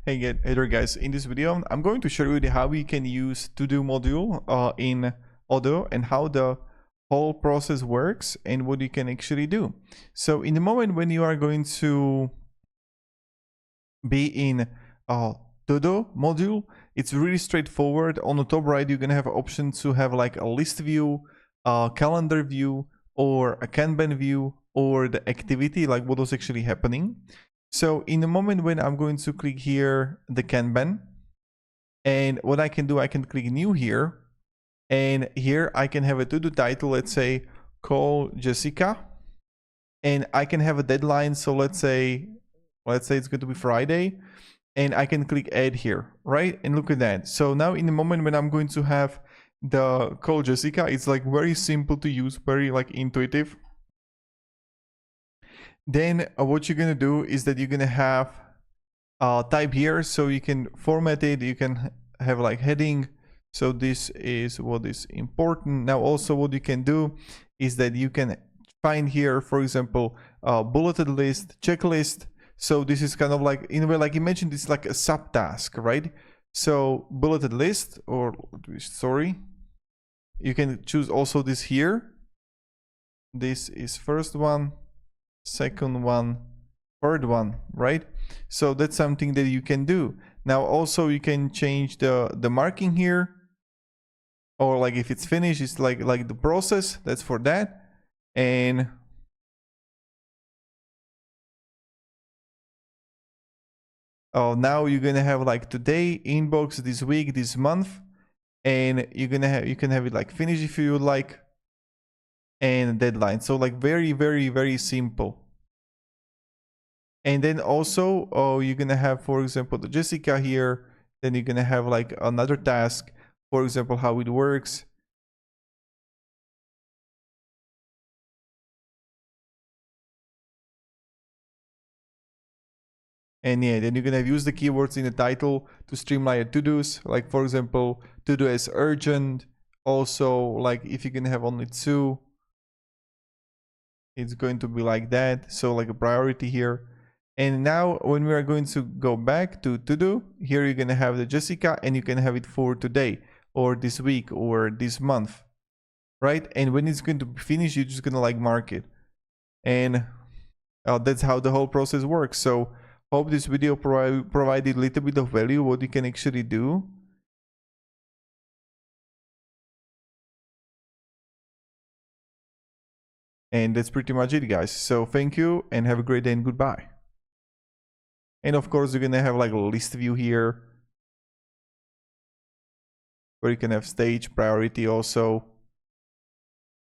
Hey there guys, in this video I'm going to show you how we can use To-Do module in Odoo and how the whole process works and what you can actually do. So in the moment when you are going to be in To-Do module, it's really straightforward. On the top right you're gonna have an option to have like a list view, a calendar view, or a Kanban view, or the activity, like what was actually happening. So in the moment when I'm going to click here, the Kanban, and what I can do, I can click new here, and here I can have a to-do title, let's say call Jessica, and I can have a deadline. So let's say it's going to be Friday, and I can click add here, right? And look at that. So now in the moment when I'm going to have the call Jessica, it's like very simple to use, very like intuitive. Then what you're gonna do is that you're gonna have type here, so you can format it. You can have like heading. So this is what is important. Now also what you can do is that you can find here, for example, bulleted list, checklist. So this is kind of like, in a way, like you mentioned, it's like a subtask, right? So bulleted list, or sorry, you can choose also this here. This is first one, second one, third one, right? So that's something that you can do. Now also you can change the marking here, or like if it's finished, it's like the process, that's for that. And now you're gonna have like today, inbox, this week, this month, and you can have it like finish if you would like, and deadline. So like very simple. And then also you're gonna have, for example, the Jessica here. Then you're gonna have like another task, for example, how it works. And yeah, then you're gonna use the keywords in the title to streamline your to-dos. Like for example, to-do as urgent. Also, like if you can have only two, it's going to be like that. So like a priority here. And now when we are going to go back to to-do, here you're gonna have the Jessica, and you can have it for today, or this week, or this month, right? And when it's going to be finished, you're just gonna like mark it. And that's how the whole process works. So hope this video provided a little bit of value, what you can actually do. And that's pretty much it, guys. So thank you and have a great day and goodbye. And of course, you're gonna have like a list view here, where you can have stage, priority also.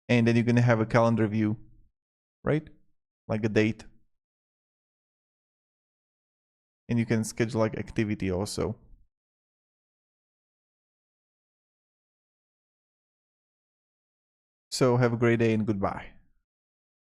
And then you're gonna have a calendar view, right? Like a date. And you can schedule like activity also. So have a great day and goodbye.